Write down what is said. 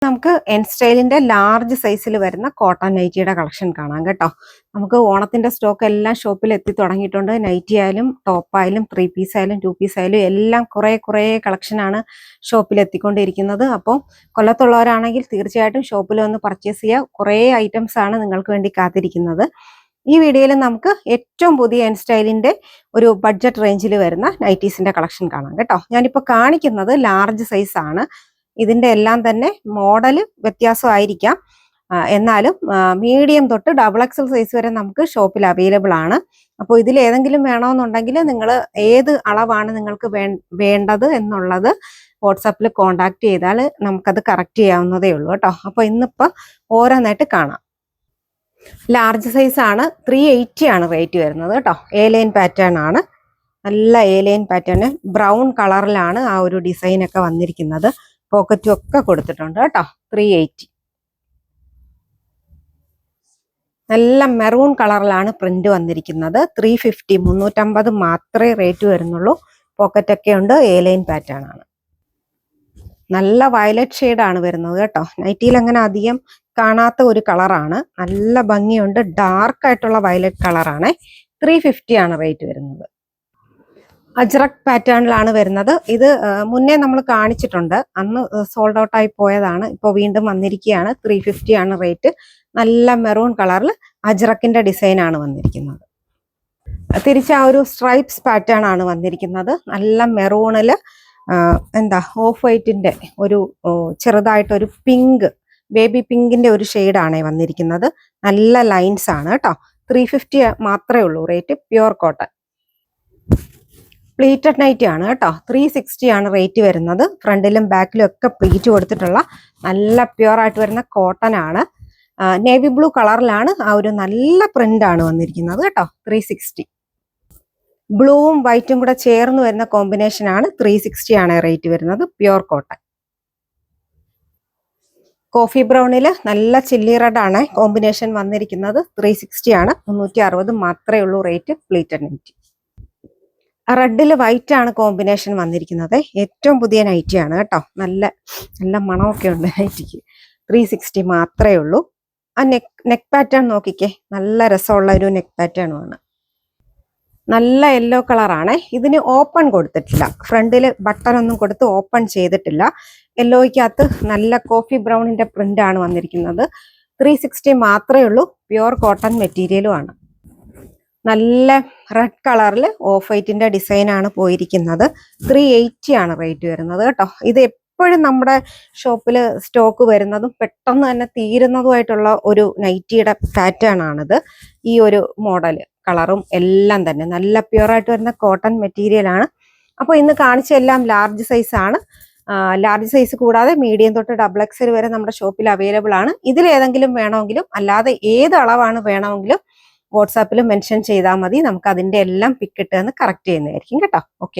നമുക്ക് N സ്റ്റൈലിന്റെ large സൈസിൽ വരുന്ന കോട്ടൺ നൈറ്റിയുടെ കളക്ഷൻ കാണാം കേട്ടോ. നമുക്ക് ഓണത്തിന്റെ സ്റ്റോക്ക് എല്ലാം ഷോപ്പിൽ എത്തി തുടങ്ങിയിട്ടുണ്ട്. നൈറ്റി ആയാലും ടോപ്പായാലും 3 പീസ് ആയാലും 2 പീസ് ആയാലും എല്ലാം കുറേ കളക്ഷനാണ് ഷോപ്പിൽ എത്തിക്കൊണ്ടിരിക്കുന്നത്. അപ്പോൾ കൊല്ലത്തുള്ളവരാണെങ്കിൽ തീർച്ചയായിട്ടും ഷോപ്പിൽ വന്ന് പർച്ചേസ് ചെയ്യുക. കുറേ ഐറ്റംസ് ആണ് നിങ്ങൾക്ക് വേണ്ടി കാത്തിരിക്കുന്നത്. ഈ വീഡിയോയിൽ നമുക്ക് ഏറ്റവും പുതിയ എൻ സ്റ്റൈലിന്റെ ഒരു ബഡ്ജറ്റ് റേഞ്ചിൽ വരുന്ന നൈറ്റീസിന്റെ കളക്ഷൻ കാണാം കേട്ടോ. ഞാനിപ്പോൾ കാണിക്കുന്നത് ലാർജ് സൈസ് ആണ്. ഇതിന്റെ എല്ലാം തന്നെ മോഡല് വ്യത്യാസമായിരിക്കാം, എന്നാലും മീഡിയം തൊട്ട് XXL സൈസ് വരെ നമുക്ക് ഷോപ്പിൽ അവൈലബിൾ ആണ്. അപ്പോൾ ഇതിൽ ഏതെങ്കിലും വേണമെന്നുണ്ടെങ്കിൽ നിങ്ങൾ ഏത് അളവാണ് നിങ്ങൾക്ക് വേണ്ടത് എന്നുള്ളത് വാട്സാപ്പിൽ കോണ്ടാക്ട് ചെയ്താൽ നമുക്കത് കറക്റ്റ് ചെയ്യാവുന്നതേ ഉള്ളൂ കേട്ടോ. അപ്പോൾ ഇന്നിപ്പോൾ ഓരോന്നായിട്ട് കാണാം. ലാർജ് സൈസ് ആണ്, 380 ആണ് റേറ്റ് വരുന്നത് കേട്ടോ. എ ലൈൻ പാറ്റേൺ ആണ്, നല്ല എ ലൈൻ പാറ്റേൺ, ബ്രൗൺ കളറിലാണ് ആ ഒരു ഡിസൈൻ ഒക്കെ വന്നിരിക്കുന്നത്. പോക്കറ്റും ഒക്കെ കൊടുത്തിട്ടുണ്ട് കേട്ടോ. 380. നല്ല മെറൂൺ കളറിലാണ് പ്രിന്റ് വന്നിരിക്കുന്നത്. 350, 350 മാത്രമേ റേറ്റ് വരുന്നുള്ളൂ. പോക്കറ്റ് ഒക്കെ ഉണ്ട്, എ ലൈൻ പാറ്റേൺ ആണ്. നല്ല വയലറ്റ് ഷെയ്ഡാണ് വരുന്നത് കേട്ടോ. നൈറ്റിയിൽ അങ്ങനെ അധികം കാണാത്ത ഒരു കളറാണ്, നല്ല ഭംഗിയുണ്ട്. ഡാർക്ക് ആയിട്ടുള്ള വയലറ്റ് കളറാണ്. 350 ആണ് റേറ്റ് വരുന്നത്. അജ്രക് പാറ്റേണിലാണ് വരുന്നത്. ഇത് മുന്നേ നമ്മൾ കാണിച്ചിട്ടുണ്ട്, അന്ന് സോൾഡ് ഔട്ട് ആയി പോയതാണ്. ഇപ്പോൾ വീണ്ടും വന്നിരിക്കുകയാണ്. 350 ആണ് റേറ്റ്. നല്ല മെറൂൺ കളറിൽ അജ്രക്കിന്റെ ഡിസൈൻ ആണ് വന്നിരിക്കുന്നത്. തിരിച്ച് ആ ഒരു സ്ട്രൈപ്സ് പാറ്റേൺ ആണ് വന്നിരിക്കുന്നത്. നല്ല മെറൂണില് ഓഫ് വൈറ്റിന്റെ ഒരു ചെറുതായിട്ടൊരു പിങ്ക്, ബേബി പിങ്കിന്റെ ഒരു ഷെയ്ഡാണ് വന്നിരിക്കുന്നത്. നല്ല ലൈൻസ് ആണ് കേട്ടോ. 350 മാത്രമേ ഉള്ളൂ rate. Pure cotton pleated nighty ആണ് കേട്ടോ. 360 ആണ് റേറ്റ് വരുന്നത്. ഫ്രണ്ടിലും ബാക്കിലും ഒക്കെ പ്ലീറ്റ് കൊടുത്തിട്ടുള്ള നല്ല പ്യുവർ ആയിട്ട് വരുന്ന കോട്ടൺ ആണ്. നേവി ബ്ലൂ കളറിലാണ് ആ ഒരു നല്ല പ്രിന്റ് ആണ് വന്നിരിക്കുന്നത് കേട്ടോ. 360 ബ്ലൂവും വൈറ്റും കൂടെ ചേർന്ന് വരുന്ന കോമ്പിനേഷൻ ആണ്. 360 ആണ് റേറ്റ് വരുന്നത്. Pure cotton. കോഫി ബ്രൗണില് നല്ല ചില്ലി റെഡ് ആണ് കോമ്പിനേഷൻ വന്നിരിക്കുന്നത്. 360 ആണ്. 360 മാത്രമേ ഉള്ളൂ റേറ്റ്. Pleated nighty. റെഡില് വൈറ്റ് ആണ് കോമ്പിനേഷൻ വന്നിരിക്കുന്നത്. ഏറ്റവും പുതിയ നൈറ്റി ആണ് കേട്ടോ. നല്ല മണമൊക്കെ ഉണ്ട് നൈറ്റിക്ക്. 360 മാത്രമേ ഉള്ളൂ. ആ നെക്ക് പാറ്റേൺ നോക്കിക്കേ, നല്ല രസമുള്ള ഒരു നെക്ക് പാറ്റേൺ ആണ്. നല്ല യെല്ലോ കളറാണ്. ഇതിന് ഓപ്പൺ കൊടുത്തിട്ടില്ല, ഫ്രണ്ടിൽ ബട്ടൺ ഒന്നും കൊടുത്ത് ഓപ്പൺ ചെയ്തിട്ടില്ല. യെല്ലോയ്ക്കകത്ത് നല്ല കോഫി ബ്രൗണിന്റെ പ്രിന്റ് ആണ് വന്നിരിക്കുന്നത്. 360 മാത്രമേ ഉള്ളൂ. പ്യുവർ കോട്ടൺ മെറ്റീരിയലും ആണ്. നല്ല റെഡ് കളറിൽ ഓഫ് വൈറ്റിന്റെ ഡിസൈൻ ആണ് പോയിരിക്കുന്നത്. 380 ആണ് റേറ്റ് വരുന്നത് കേട്ടോ. ഇത് എപ്പോഴും നമ്മുടെ ഷോപ്പിൽ സ്റ്റോക്ക് വരുന്നതും പെട്ടെന്ന് തന്നെ തീരുന്നതുമായിട്ടുള്ള ഒരു നൈറ്റിയുടെ പാറ്റേൺ ആണിത്. ഈ ഒരു മോഡല് കളറും എല്ലാം തന്നെ നല്ല പ്യുവർ ആയിട്ട് വരുന്ന കോട്ടൺ മെറ്റീരിയൽ ആണ്. അപ്പോൾ ഇന്ന് കാണിച്ച എല്ലാം ലാർജ് സൈസ് ആണ്. ലാർജ് സൈസ് കൂടാതെ മീഡിയം തൊട്ട് XXL വരെ നമ്മുടെ ഷോപ്പിൽ അവൈലബിൾ ആണ്. ഇതിൽ ഏതെങ്കിലും വേണമെങ്കിലും അല്ലാതെ ഏത് അളവാണ് വേണമെങ്കിലും വാട്സാപ്പിൽ മെൻഷൻ ചെയ്താൽ മതി. നമുക്ക് അതിന്റെ എല്ലാം പിക്ക് ഇട്ട് കറക്റ്റ് ചെയ്യുന്നതായിരിക്കും കേട്ടോ. ഓക്കെ.